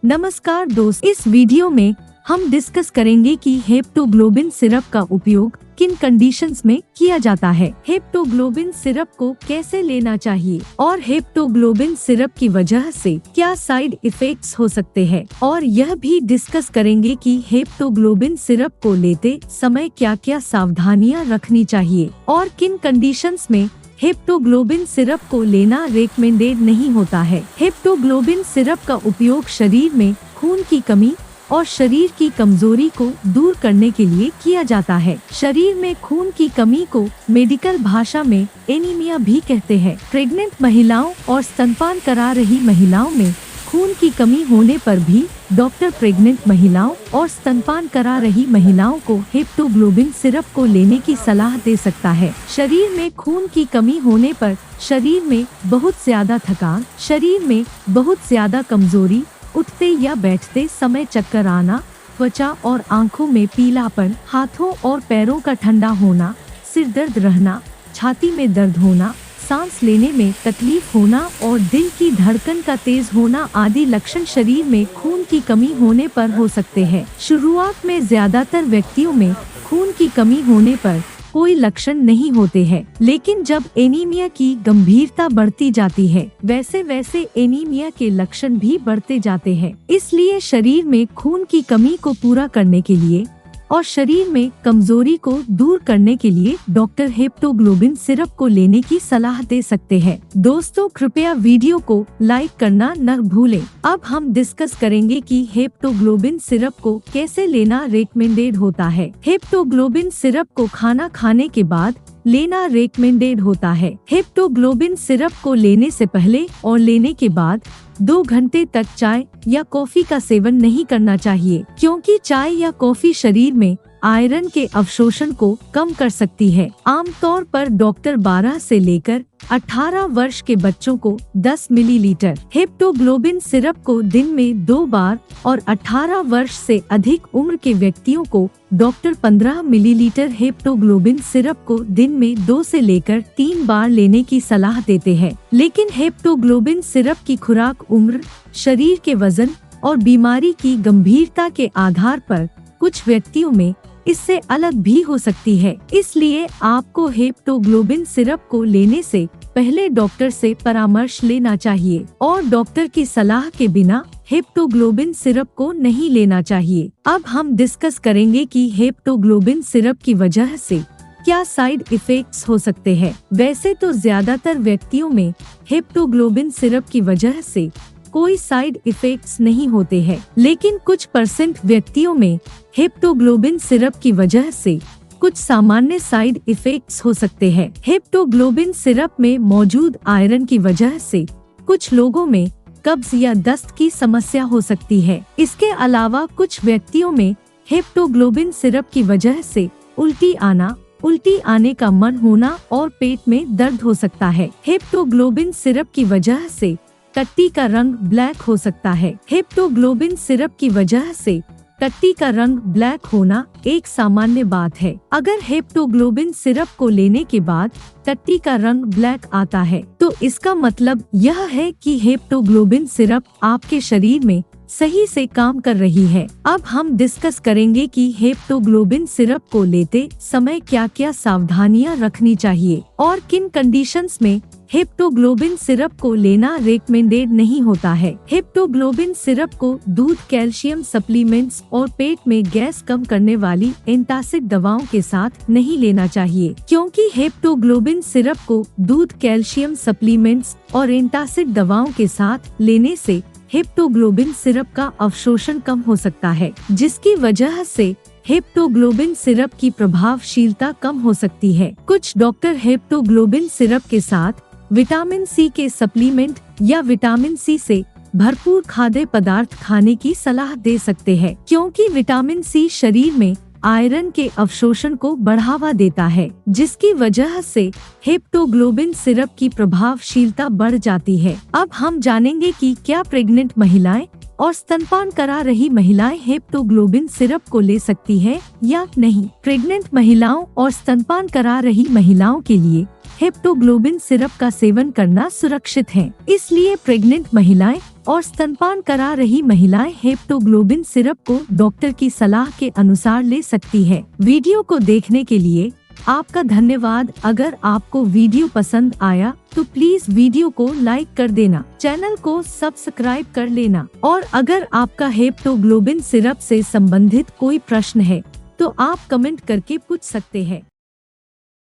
नमस्कार दोस्त, इस वीडियो में हम डिस्कस करेंगे कि हेप्टोग्लोबिन सिरप का उपयोग किन कंडीशंस में किया जाता है, हेप्टोग्लोबिन सिरप को कैसे लेना चाहिए और हेप्टोग्लोबिन सिरप की वजह से क्या साइड इफेक्ट्स हो सकते हैं, और यह भी डिस्कस करेंगे कि हेप्टोग्लोबिन सिरप को लेते समय क्या क्या सावधानियां रखनी चाहिए और किन कंडीशंस में हेप्टोग्लोबिन सिरप को लेना रेकमेंडेड नहीं होता है। हेप्टोग्लोबिन सिरप का उपयोग शरीर में खून की कमी और शरीर की कमजोरी को दूर करने के लिए किया जाता है। शरीर में खून की कमी को मेडिकल भाषा में एनीमिया भी कहते हैं। प्रेग्नेंट महिलाओं और स्तनपान करा रही महिलाओं में खून की कमी होने पर भी डॉक्टर प्रेग्नेंट महिलाओं और स्तनपान करा रही महिलाओं को हेप्टोग्लोबिन सिरप को लेने की सलाह दे सकता है। शरीर में खून की कमी होने पर शरीर में बहुत ज्यादा थकान, शरीर में बहुत ज्यादा कमजोरी, उठते या बैठते समय चक्कर आना, त्वचा और आंखों में पीलापन, हाथों और पैरों का ठंडा होना, सिर दर्द रहना, छाती में दर्द होना, सांस लेने में तकलीफ होना और दिल की धड़कन का तेज होना आदि लक्षण शरीर में खून की कमी होने पर हो सकते हैं। शुरुआत में ज्यादातर व्यक्तियों में खून की कमी होने पर कोई लक्षण नहीं होते हैं, लेकिन जब एनीमिया की गंभीरता बढ़ती जाती है वैसे वैसे एनीमिया के लक्षण भी बढ़ते जाते हैं। इसलिए शरीर में खून की कमी को पूरा करने के लिए और शरीर में कमजोरी को दूर करने के लिए डॉक्टर हेप्टोग्लोबिन सिरप को लेने की सलाह दे सकते हैं। दोस्तों, कृपया वीडियो को लाइक करना न भूलें। अब हम डिस्कस करेंगे कि हेप्टोग्लोबिन सिरप को कैसे लेना रेकमेंडेड होता है। हेप्टोग्लोबिन सिरप को खाना खाने के बाद लेना रेकमेंडेड होता है। हेप्टोग्लोबिन सिरप को लेने से पहले और लेने के बाद 2 घंटे तक चाय या कॉफी का सेवन नहीं करना चाहिए, क्योंकि चाय या कॉफी शरीर में आयरन के अवशोषण को कम कर सकती है। आमतौर पर डॉक्टर 12 से लेकर 18 वर्ष के बच्चों को 10 मिलीलीटर हेप्टोग्लोबिन सिरप को दिन में 2 बार और 18 वर्ष से अधिक उम्र के व्यक्तियों को डॉक्टर 15 मिलीलीटर हेप्टोग्लोबिन सिरप को दिन में 2 से लेकर 3 बार लेने की सलाह देते हैं। लेकिन हेप्टोग्लोबिन सिरप की खुराक उम्र, शरीर के वजन और बीमारी की गंभीरता के आधार पर कुछ व्यक्तियों में इससे अलग भी हो सकती है। इसलिए आपको हेप्टोग्लोबिन सिरप को लेने से पहले डॉक्टर से परामर्श लेना चाहिए और डॉक्टर की सलाह के बिना हेप्टोग्लोबिन सिरप को नहीं लेना चाहिए। अब हम डिस्कस करेंगे कि हेप्टोग्लोबिन सिरप की वजह से क्या साइड इफेक्ट्स हो सकते हैं। वैसे तो ज्यादातर व्यक्तियों में हेप्टोग्लोबिन सिरप की वजह से कोई साइड इफेक्ट्स नहीं होते हैं, लेकिन कुछ % व्यक्तियों में हेप्टोग्लोबिन सिरप की वजह से कुछ सामान्य साइड इफेक्ट्स हो सकते हैं। हेप्टोग्लोबिन सिरप में मौजूद आयरन की वजह से कुछ लोगों में कब्ज या दस्त की समस्या हो सकती है। इसके अलावा कुछ व्यक्तियों में हेप्टोग्लोबिन सिरप की वजह से उल्टी आने का मन होना और पेट में दर्द हो सकता है। हेप्टोग्लोबिन सिरप की वजह से टट्टी का रंग ब्लैक हो सकता है। हेप्टोग्लोबिन सिरप की वजह से टट्टी का रंग ब्लैक होना एक सामान्य बात है। अगर हेप्टोग्लोबिन सिरप को लेने के बाद टट्टी का रंग ब्लैक आता है तो इसका मतलब यह है कि हेप्टोग्लोबिन सिरप आपके शरीर में सही से काम कर रही है। अब हम डिस्कस करेंगे कि हेप्टोग्लोबिन सिरप को लेते समय क्या क्या सावधानियां रखनी चाहिए और किन कंडीशंस में हेप्टोग्लोबिन सिरप को लेना रेकमेंडेड नहीं होता है। हेप्टोग्लोबिन सिरप को दूध, कैल्शियम सप्लीमेंट्स और पेट में गैस कम करने वाली एंटासिड दवाओं के साथ नहीं लेना चाहिए, क्योंकि हेप्टोग्लोबिन सिरप को दूध, कैल्शियम सप्लीमेंट्स और एंटासिड दवाओं के साथ लेने से हेप्टोग्लोबिन सिरप का अवशोषण कम हो सकता है, जिसकी वजह से हेप्टोग्लोबिन सिरप की प्रभावशीलता कम हो सकती है। कुछ डॉक्टर हेप्टोग्लोबिन सिरप के साथ विटामिन सी के सप्लीमेंट या विटामिन सी से भरपूर खाद्य पदार्थ खाने की सलाह दे सकते हैं, क्योंकि विटामिन सी शरीर में आयरन के अवशोषण को बढ़ावा देता है, जिसकी वजह से हेप्टोग्लोबिन सिरप की प्रभावशीलता बढ़ जाती है। अब हम जानेंगे कि क्या प्रेग्नेंट महिलाएं और स्तनपान करा रही महिलाएं हेप्टोग्लोबिन सिरप को ले सकती है या नहीं। प्रेग्नेंट महिलाओं और स्तनपान करा रही महिलाओं के लिए हेप्टोग्लोबिन सिरप का सेवन करना सुरक्षित है। इसलिए प्रेग्नेंट महिलाएं और स्तनपान करा रही महिलाएं हेप्टोग्लोबिन सिरप को डॉक्टर की सलाह के अनुसार ले सकती है। वीडियो को देखने के लिए आपका धन्यवाद। अगर आपको वीडियो पसंद आया तो प्लीज वीडियो को लाइक कर देना, चैनल को सब्सक्राइब कर लेना और अगर आपका हेप्टोग्लोबिन सिरप से संबंधित कोई प्रश्न है तो आप कमेंट करके पूछ सकते हैं।